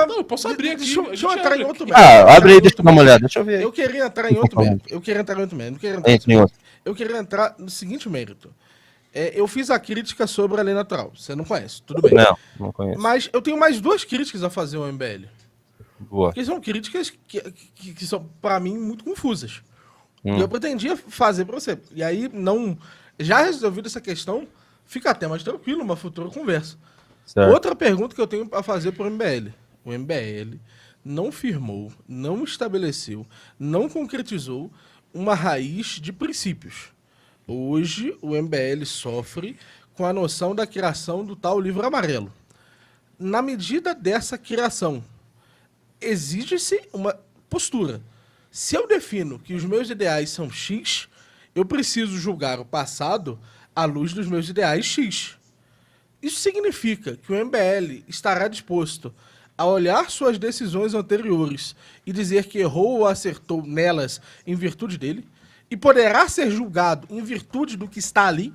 Não, eu posso abrir aqui. Deixa eu entrar em outro mérito. Abre aí, deixa eu dar uma olhada. Deixa eu ver. Eu queria entrar em outro mérito. Eu queria entrar no seguinte mérito. Eu fiz a crítica sobre a lei natural. Você não conhece, tudo bem. Não conheço. Mas eu tenho mais duas críticas a fazer ao MBL. Boa. Porque são críticas que são, para mim, muito confusas. E eu pretendia fazer para você. E aí, não... Já resolvido essa questão, fica até mais tranquilo, uma futura conversa. Certo. Outra pergunta que eu tenho a fazer para o MBL. O MBL não firmou, não estabeleceu, não concretizou uma raiz de princípios. Hoje, o MBL sofre com a noção da criação do tal livro amarelo. Na medida dessa criação, exige-se uma postura. Se eu defino que os meus ideais são X, eu preciso julgar o passado à luz dos meus ideais X. Isso significa que o MBL estará disposto a olhar suas decisões anteriores e dizer que errou ou acertou nelas em virtude dele, e poderá ser julgado em virtude do que está ali,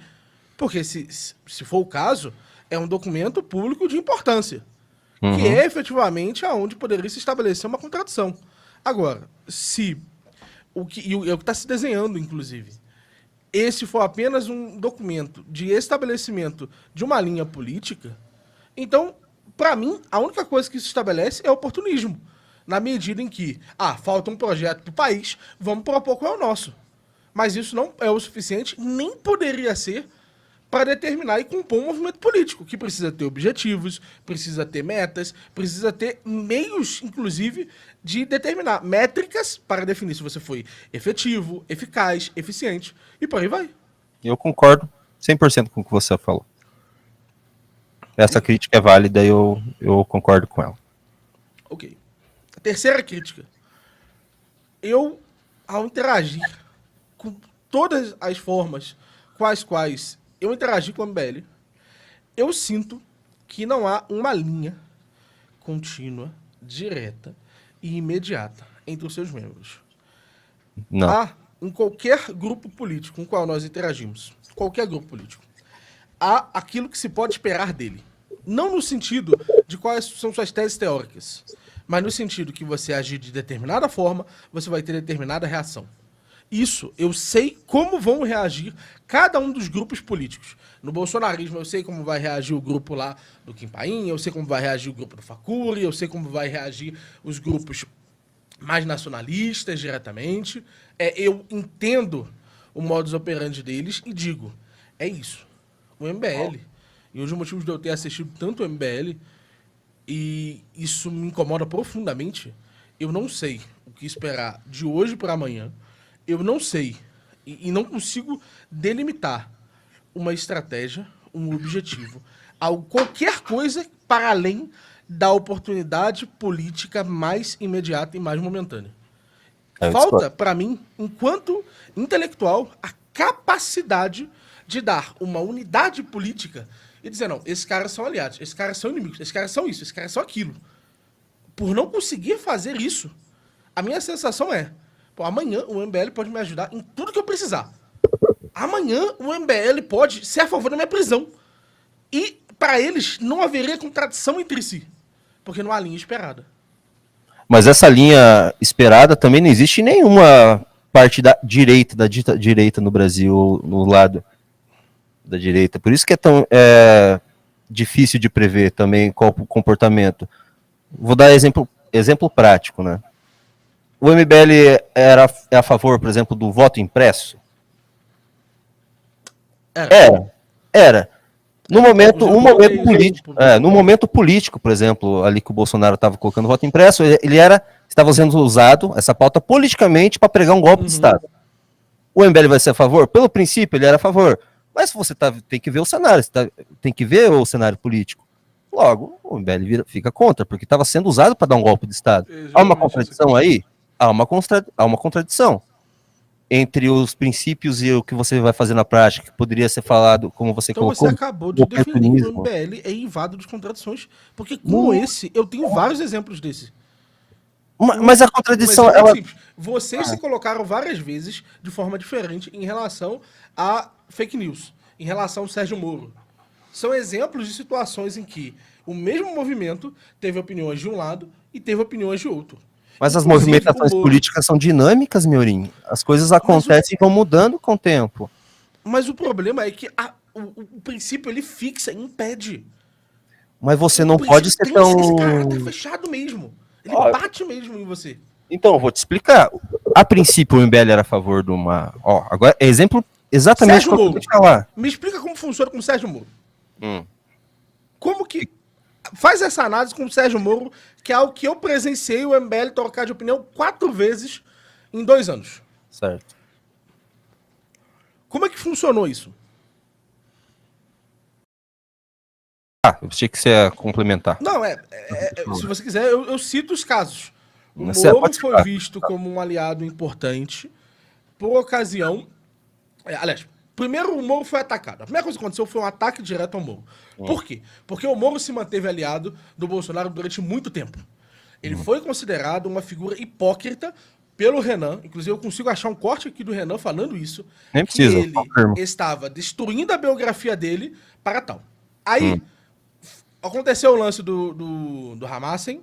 porque, se for o caso, é um documento público de importância, que é efetivamente aonde poderia se estabelecer uma contradição. Agora, se é o que está se desenhando, inclusive, esse for apenas um documento de estabelecimento de uma linha política, então, para mim, a única coisa que se estabelece é oportunismo. Na medida em que, falta um projeto para o país, vamos propor qual é o nosso. Mas isso não é o suficiente, nem poderia ser, para determinar e compor um movimento político, que precisa ter objetivos, precisa ter metas, precisa ter meios, inclusive, de determinar métricas para definir se você foi efetivo, eficaz, eficiente, e por aí vai. Eu concordo 100% com o que você falou. Essa crítica é válida e eu concordo com ela. Ok. A terceira crítica. Ao interagir com todas as formas com as quais eu interagi com o MBL, eu sinto que não há uma linha contínua, direta e imediata entre os seus membros. Não. Há, em qualquer grupo político com o qual nós interagimos, qualquer grupo político, há aquilo que se pode esperar dele. Não no sentido de quais são suas teses teóricas, mas no sentido que você agir de determinada forma, você vai ter determinada reação. Isso, eu sei como vão reagir cada um dos grupos políticos. No bolsonarismo, eu sei como vai reagir o grupo lá do Kim Paim, eu sei como vai reagir o grupo do Facuri, eu sei como vai reagir os grupos mais nacionalistas diretamente. Eu entendo o modus operandi deles e digo, é isso. O MBL, e um dos motivos de eu ter assistido tanto o MBL, e isso me incomoda profundamente, eu não sei o que esperar de hoje para amanhã. Eu não sei e não consigo delimitar uma estratégia, um objetivo, qualquer coisa para além da oportunidade política mais imediata e mais momentânea. Falta, para mim, enquanto intelectual, a capacidade de dar uma unidade política e dizer, não, esses caras são aliados, esses caras são inimigos, esses caras são isso, esses caras são aquilo. Por não conseguir fazer isso, a minha sensação é, amanhã o MBL pode me ajudar em tudo que eu precisar. Amanhã o MBL pode ser a favor da minha prisão. E, para eles, não haveria contradição entre si. Porque não há linha esperada. Mas essa linha esperada também não existe em nenhuma parte da dita direita no Brasil, no lado da direita. Por isso que é tão difícil de prever também qual o comportamento. Vou dar exemplo prático, né? O MBL é a favor, por exemplo, do voto impresso? Era. No momento político, por exemplo, ali que o Bolsonaro estava colocando voto impresso, estava sendo usado, essa pauta, politicamente para pregar um golpe de Estado. O MBL vai ser a favor? Pelo princípio, ele era a favor. Mas você tem que ver o cenário, tem que ver o cenário político. Logo, o MBL fica contra, porque estava sendo usado para dar um golpe de Estado. Há uma contradição aí? Há uma contradição entre os princípios e o que você vai fazer na prática, que poderia ser falado, como você colocou. Então você acabou de definir que o MBL é invado de contradições, porque com esse, eu tenho vários exemplos desses. Mas a contradição... Vocês se colocaram várias vezes de forma diferente em relação a fake news, em relação ao Sérgio Moro. São exemplos de situações em que O mesmo movimento teve opiniões de um lado e teve opiniões de outro. Mas as Inclusive, movimentações o Moro- políticas são dinâmicas, Miorim. As coisas Mas acontecem e vão mudando com o tempo. Mas o problema é que o princípio ele fixa, impede. Mas você O não pode princípio ser tem tão... esse caráter fechado mesmo. Ele Ó, bate mesmo em você. então, eu vou te explicar. A princípio, o MBL era a favor de uma... Ó, agora, exemplo exatamente Sérgio o que eu Moro. acabei de falar. Me explica como funciona com o Sérgio Moro. Hum. Como que... Faz essa análise com o Sérgio Moro, que é algo que eu presenciei o MBL trocar de opinião 4 vezes em 2 anos. Certo. Como é que funcionou isso? Ah, eu achei que você ia complementar. Não, se você quiser, eu cito os casos. O Você Moro pode foi citar. visto como um aliado importante por ocasião... aliás, primeiro o Moro foi atacado. A primeira coisa que aconteceu foi um ataque direto ao Moro. Por quê? Porque o Moro se manteve aliado do Bolsonaro durante muito tempo. Ele foi considerado uma figura hipócrita pelo Renan. Inclusive, eu consigo achar um corte aqui do Renan falando isso. Nem que precisa, ele confirmo. estava destruindo a biografia dele para tal. Aí, aconteceu o lance do Hamassen,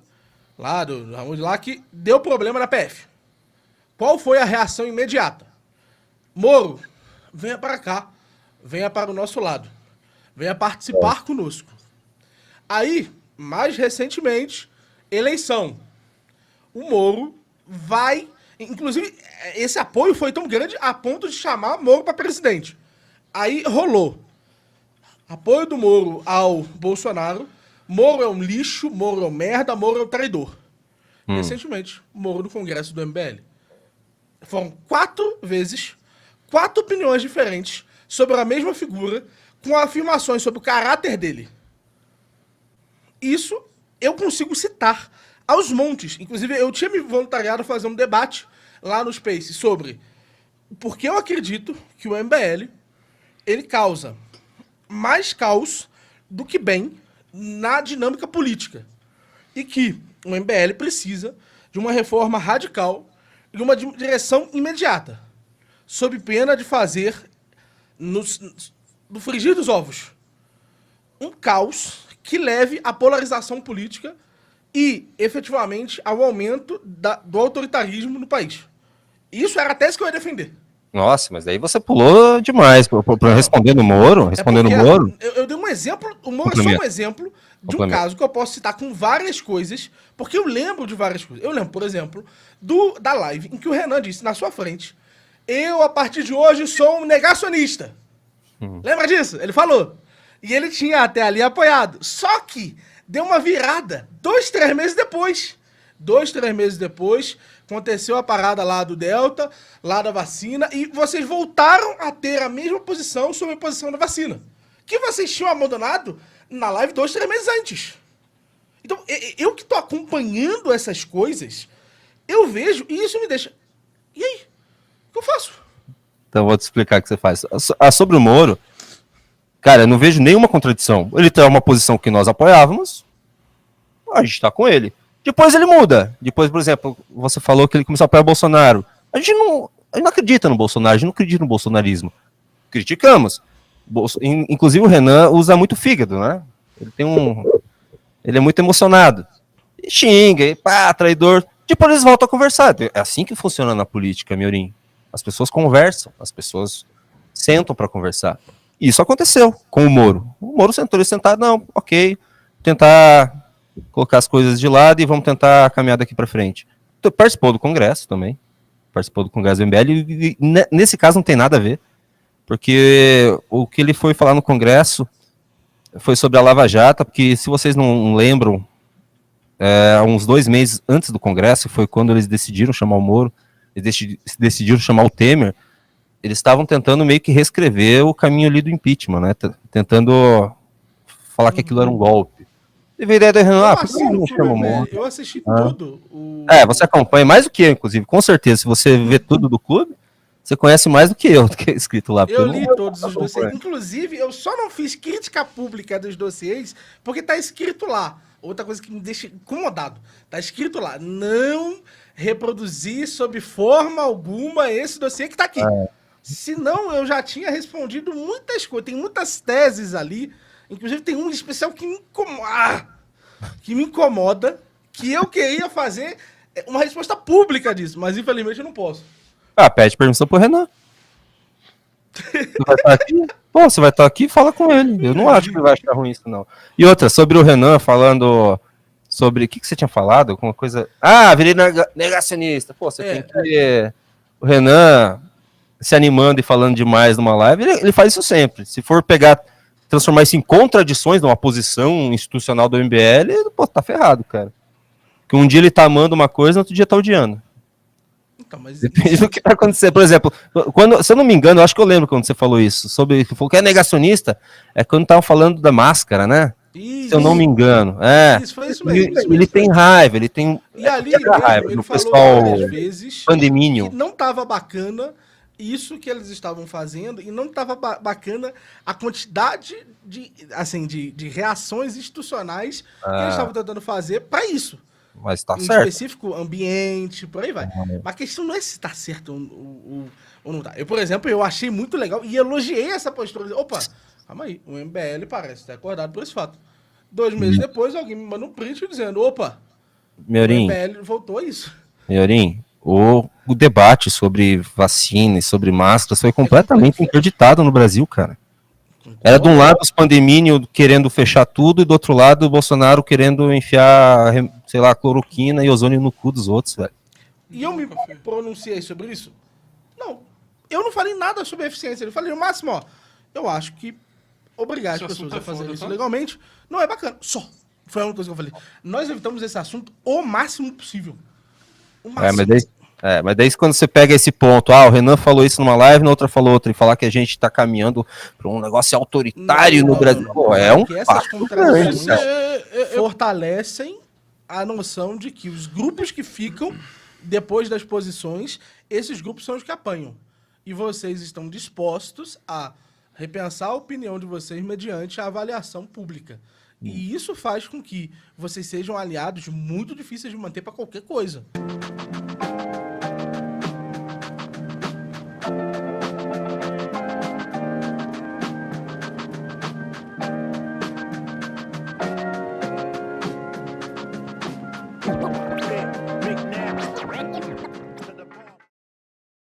lá, do Ramon lá, que deu problema na PF. Qual foi a reação imediata? Moro, venha para cá, venha para o nosso lado, venha participar conosco. Aí, mais recentemente, eleição. O Moro vai... Inclusive, esse apoio foi tão grande a ponto de chamar Moro para presidente. Aí rolou. Apoio do Moro ao Bolsonaro. Moro é um lixo, Moro é um merda, Moro é um traidor. Recentemente, Moro no Congresso do MBL. Foram 4 vezes, 4 opiniões diferentes sobre a mesma figura, com afirmações sobre o caráter dele. Isso eu consigo citar aos montes. Inclusive, eu tinha me voluntariado a fazer um debate lá no Space sobre porque eu acredito que o MBL ele causa mais caos do que bem na dinâmica política. E que o MBL precisa de uma reforma radical e uma direção imediata, sob pena de fazer, no frigir dos ovos, um caos que leve à polarização política e, efetivamente, ao aumento do autoritarismo no país. Isso era a tese que eu ia defender. Nossa, mas daí você pulou demais pra responder no Moro. Respondendo porque o Moro. Eu dei um exemplo, o Moro é só um exemplo de um caso que eu posso citar com várias coisas, porque eu lembro de várias coisas. Eu lembro, por exemplo, da live em que o Renan disse na sua frente: eu, a partir de hoje, sou um negacionista. Lembra disso? Ele falou. E ele tinha até ali apoiado. Só que deu uma virada 2, 3 meses depois. 2, 3 meses depois, aconteceu a parada lá do Delta, lá da vacina, e vocês voltaram a ter a mesma posição sobre a posição da vacina. Que vocês tinham abandonado na live 2, 3 meses antes. Então, eu que tô acompanhando essas coisas, eu vejo, e isso me deixa... E aí? O que eu faço? Então eu vou te explicar o que você faz. Sobre o Moro, cara, eu não vejo nenhuma contradição. Ele tem uma posição que nós apoiávamos, a gente tá com ele. Depois ele muda. Depois, por exemplo, você falou que ele começou a apoiar o Bolsonaro. A gente não acredita no Bolsonaro, a gente não acredita no bolsonarismo. Criticamos. Inclusive o Renan usa muito fígado, né? Ele é muito emocionado. E xinga, e pá, traidor. Depois eles voltam a conversar. É assim que funciona na política, Miorim. As pessoas conversam, as pessoas sentam para conversar. Isso aconteceu com o Moro. O Moro sentou, ele sentado, não, ok, tentar colocar as coisas de lado e vamos tentar caminhar daqui para frente. Então, participou do Congresso também, participou do Congresso do MBL, e nesse caso não tem nada a ver, porque o que ele foi falar no Congresso foi sobre a Lava Jato, porque se vocês não lembram, uns 2 meses antes do Congresso, foi quando eles decidiram chamar o Moro, eles decidiram chamar o Temer, eles estavam tentando meio que reescrever o caminho ali do impeachment, né? Tentando falar que aquilo era um golpe. Teve a ideia do Renan, por que não chama o Moro? Eu assisti tudo. Você acompanha mais do que eu, inclusive, com certeza. Se você vê tudo do clube, você conhece mais do que eu, do que é escrito lá. Eu li todos os dossiês. Inclusive, eu só não fiz crítica pública dos dossiês porque tá escrito lá. Outra coisa que me deixa incomodado. Tá escrito lá, não reproduzir sob forma alguma esse dossiê que tá aqui. Senão, eu já tinha respondido muitas coisas. Tem muitas teses ali Inclusive tem um especial que me incomoda, que eu queria fazer uma resposta pública disso, mas infelizmente eu não posso. Ah, pede permissão pro Renan. Você vai estar aqui? Pô, você vai estar aqui, fala com ele. Eu não acho que ele vai achar ruim isso, não. E outra, sobre o Renan falando sobre... O que você tinha falado? Alguma coisa... Ah, virei negacionista. Pô, você tem que... O Renan se animando e falando demais numa live, ele faz isso sempre. Se for pegar, transformar isso em contradições numa posição institucional do MBL, pô, tá ferrado, cara. Que um dia ele tá amando uma coisa, no outro dia tá odiando. Então, mas Depende do que vai acontecer. Por exemplo, quando, se eu não me engano, eu acho que eu lembro quando você falou isso, sobre que falou que é negacionista, é quando estavam falando da máscara, né? Isso, Se eu não me engano. isso foi isso mesmo. Ele tem raiva, ele tem. E ali raiva ele do falou pessoal várias vezes pandemínio. que não estava bacana isso que eles estavam fazendo e não estava bacana a quantidade de reações institucionais que eles estavam tentando fazer para isso. Mas tá em certo. específico, ambiente, por aí vai. Mas a questão não é se tá certo ou não tá. Eu, por exemplo, eu achei muito legal e elogiei essa postura. Opa, calma aí, o MBL parece ter acordado por esse fato. 2 meses depois, alguém me manda um print dizendo, opa, Miorim, o MBL voltou a isso. Miorim, o debate sobre vacina e sobre máscaras foi completamente interditado no Brasil, cara. Era de um lado os pandemínios querendo fechar tudo e do outro lado o Bolsonaro querendo enfiar, sei lá, cloroquina e ozônio no cu dos outros, velho. E eu me pronunciei sobre isso? Não. Eu não falei nada sobre eficiência. Eu falei, no máximo, ó, eu acho que obrigar as pessoas a fazer isso legalmente não é bacana. Só. Foi a única coisa que eu falei. Nós evitamos esse assunto o máximo possível. O máximo. Mas daí quando você pega esse ponto, o Renan falou isso numa live, na outra falou outra, e falar que a gente tá caminhando para um negócio autoritário no Brasil, pô, é um essas contradições fortalecem a noção de que os grupos que ficam depois das posições, esses grupos são os que apanham. E vocês estão dispostos a repensar a opinião de vocês mediante a avaliação pública. E isso faz com que vocês sejam aliados muito difíceis de manter para qualquer coisa.